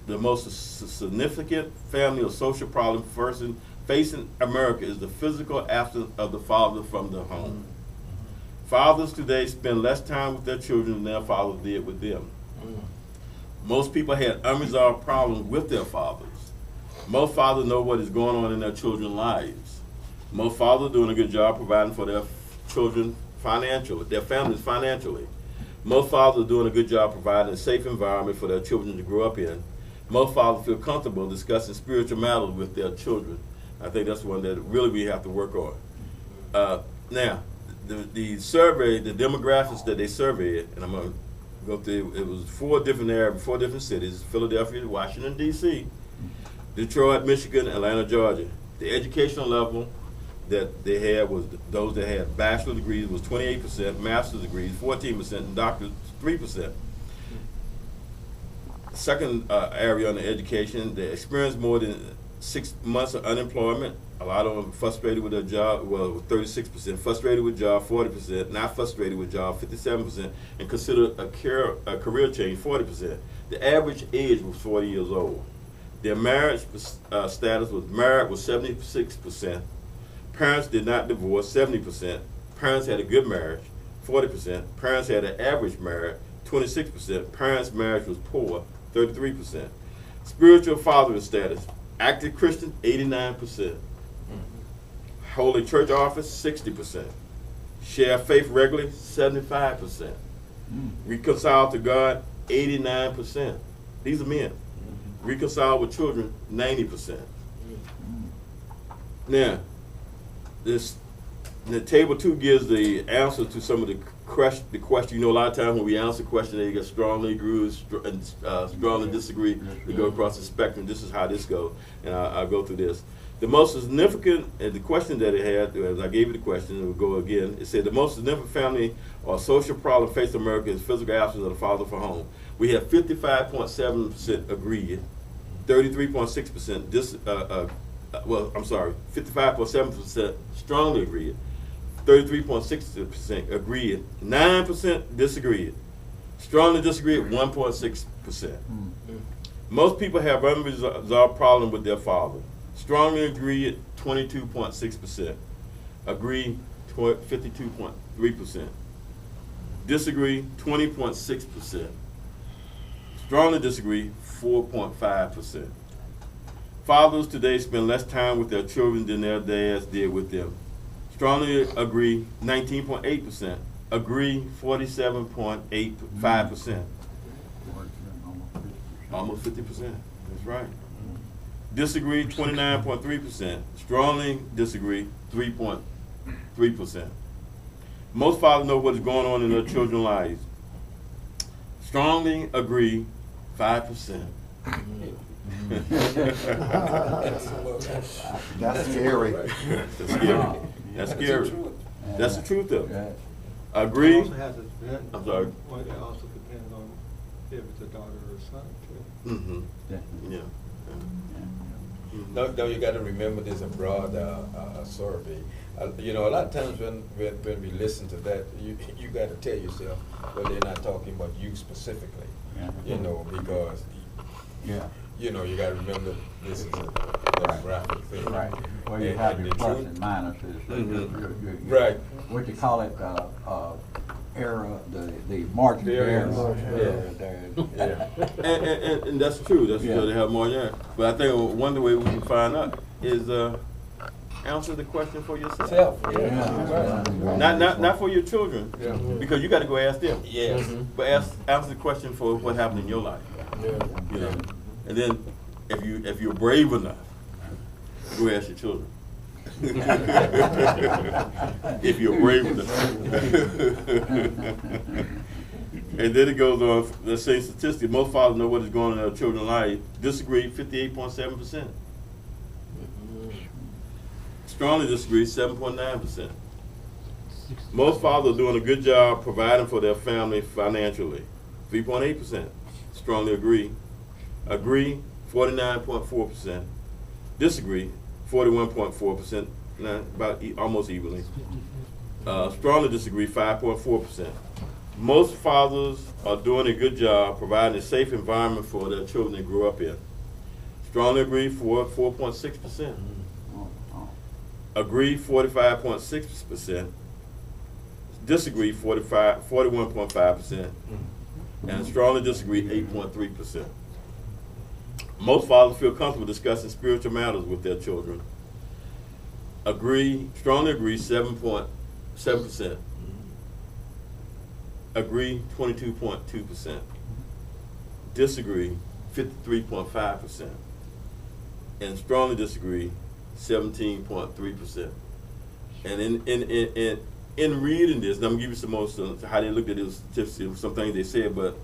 the most significant family or social problem facing America is the physical absence of the father from the home. Fathers today spend less time with their children than their fathers did with them. Most people had unresolved problems with their fathers. Most fathers know what is going on in their children's lives. Most fathers are doing a good job providing for their children financially, their families financially. Most fathers are doing a good job providing a safe environment for their children to grow up in. Most fathers feel comfortable discussing spiritual matters with their children. I think that's one that really we have to work on. Now, the survey, the demographics that they surveyed, and I'm going to go through, it was 4 different areas, 4 different cities: Philadelphia, Washington, D.C., Detroit, Michigan, Atlanta, Georgia. The educational level that they had was those that had bachelor degrees was 28%, master's degrees 14%, and doctors 3%. Second area on the education, they experienced more than 6 months of unemployment. A lot of them frustrated with their job, well, 36%, frustrated with job 40%, not frustrated with job 57%, and considered a career change 40%. The average age was 40 years old. Their marriage status was married was 76%. Parents did not divorce, 70%. Parents had a good marriage, 40%. Parents had an average marriage, 26%. Parents' marriage was poor, 33%. Spiritual fathering status, active Christian, 89%. Holy church office, 60%. Share faith regularly, 75%. Reconcile to God, 89%. These are men. Reconcile with children, 90%. Now, the table 2 gives the answer to some of the question. You know, a lot of times when we answer questions, they get strongly agree and strongly disagree. We go across the spectrum. This is how this goes, and I'll go through this. The most significant, the question that it had, as I gave you the question, it will go again. It said the most significant family or social problem facing America is physical absence of the father from home. We have 55.7% agreed, 33.6% 55.7% strongly agreed, 33.6% agreed, 9% disagreed, strongly disagreed 1.6%. Most people have unresolved problems with their father. Strongly agreed 22.6%, agreed 52.3%, disagree 20.6%, strongly disagree 4.5%. Fathers today spend less time with their children than their dads did with them. Strongly agree 19.8%, agree 47.85%. Almost 50%, that's right. Disagree 29.3%, strongly disagree 3.3%. Most fathers know what is going on in their children's lives. Strongly agree 5%. That's scary. That's scary. That's scary. That's the truth, though. Agree. It also has a, I'm sorry. Well, it also depends on if it's a daughter or a son, too. Mm-hmm. Yeah. No, you got to remember there's a broad survey. You know, a lot of times when we listen to that, you got to tell yourself, well, they're not talking about you specifically. You know, because you know, you got to remember this is a demographic thing. Right. Well, you have your plus and minuses. Right. What you call it, error, the margin of error. And that's true. That's true. They have more there. But I think one of the ways we can find out is answer the question for yourself. Not for your children, because you got to go ask them. But answer the question for what happened in your life. You know, and then if you're brave enough, go ask your children. If you're brave enough. And then it goes on, the same statistic, most fathers know what is going on in their children's life. Disagree, 58.7%. Strongly disagree, 7.9%. Most fathers are doing a good job providing for their family financially, 3.8%. Strongly agree. Agree, 49.4%. Disagree, 41.4%. About almost evenly. Strongly disagree, 5.4%. Most fathers are doing a good job providing a safe environment for their children to grow up in. Strongly agree, 4.6%. Agree, 45.6%. Disagree, 41.5%. And strongly disagree, 8.3%. Most fathers feel comfortable discussing spiritual matters with their children. Agree, strongly agree, 7.7%. Agree, 22.2%. Disagree, 53.5%. And strongly disagree, 17.3%. And in reading this, and I'm gonna give you some more how they looked at this statistics, some things they said, but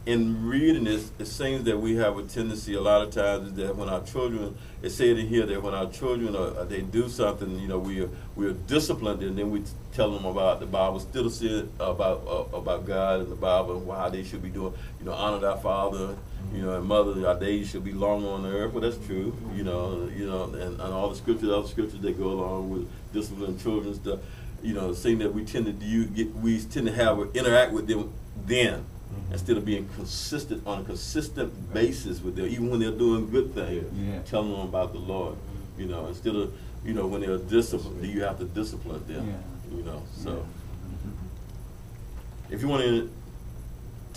in reading this, it seems that we have a tendency a lot of times is that when our children, it said in here that when our children they do something, you know, we are disciplined, and then we tell them about the Bible still said about God and the Bible and how they should be doing, you know, honor thy father, you know, and mother, our days should be long on the earth. Well, that's true, you know, and all the scriptures, other scriptures that go along with disciplining children stuff, you know, saying that we tend to interact with them then. Instead of being consistent on a consistent basis with them, even when they're doing good things, telling them about the Lord, you know, instead of, you know, when they're disciplined, you have to discipline them, you know. So, if you want to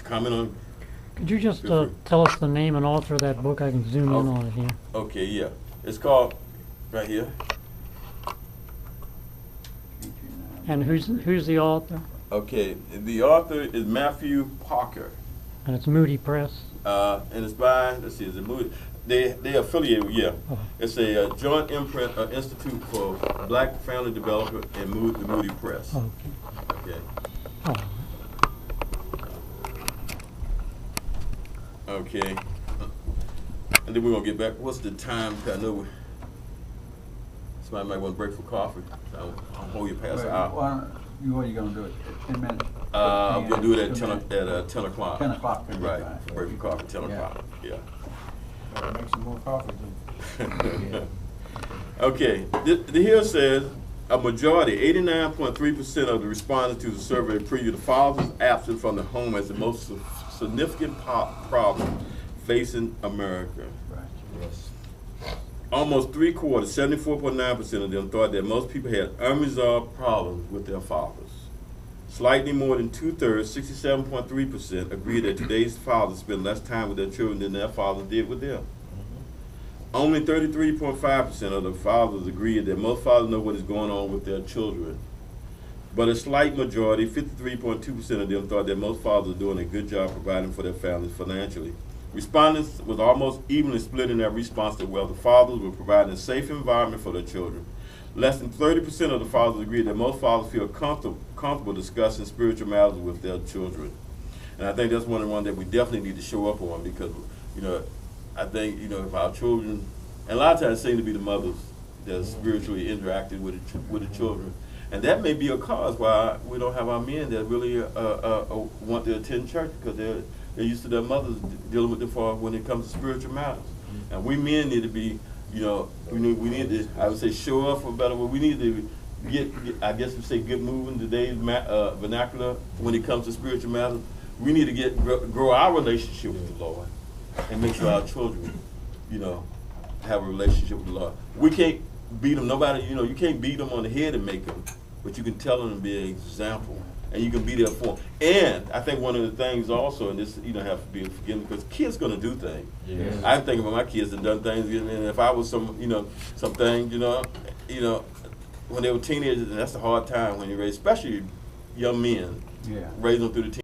comment on, could you just tell us the name and author of that book? I can zoom in on it here. Okay, yeah, it's called right here. And who's the author? Okay, the author is Matthew Parker. And it's Moody Press. And it's by, let's see, is it Moody? They affiliated with, It's a joint imprint Institute for Black Family Development and the Moody Press. Okay. Okay. And then we're going to get back. What's the time? I know somebody might want to break for coffee. I'll hold you past an hour. What are you going to do it? 10 minutes? I'm going to do it at 10 o'clock. 10 o'clock. Right. Break for coffee, 10 o'clock. Yeah. Make some more coffee, then. Okay. Here says a majority, 89.3% of the respondents to the survey preview the father's absence from the home as the most significant problem facing America. Right. Yes. Almost 3/4, 74.9% of them thought that most people had unresolved problems with their fathers. Slightly more than 2/3, 67.3%, agreed that today's fathers spend less time with their children than their fathers did with them. Only 33.5% of the fathers agreed that most fathers know what is going on with their children. But a slight majority, 53.2% of them thought that most fathers are doing a good job providing for their families financially. Respondents was almost evenly split in their response to whether fathers were providing a safe environment for their children. Less than 30% of the fathers agreed that most fathers feel comfortable discussing spiritual matters with their children. And I think that's one of the ones that we definitely need to show up on, because, you know, I think, you know, if our children, and a lot of times it seems to be the mothers that are spiritually interacting with the children. And that may be a cause why we don't have our men that really want to attend church, because they're used to their mothers dealing with them for when it comes to spiritual matters. And we men need to be, you know, we need to, I would say, show up for a better word. We need to get I guess we say, get moving today's vernacular when it comes to spiritual matters. We need to grow our relationship with the Lord and make sure our children, you know, have a relationship with the Lord. We can't beat them. Nobody, you know, you can't beat them on the head and make them, but you can tell them to be an example. And you can be there for them. And I think one of the things also, and this, you don't have to be forgiven, because kids gonna do things. Yes. I think about my kids and done things, and if I was something, you know, when they were teenagers, and that's a hard time when you raise, especially young men, raising them through the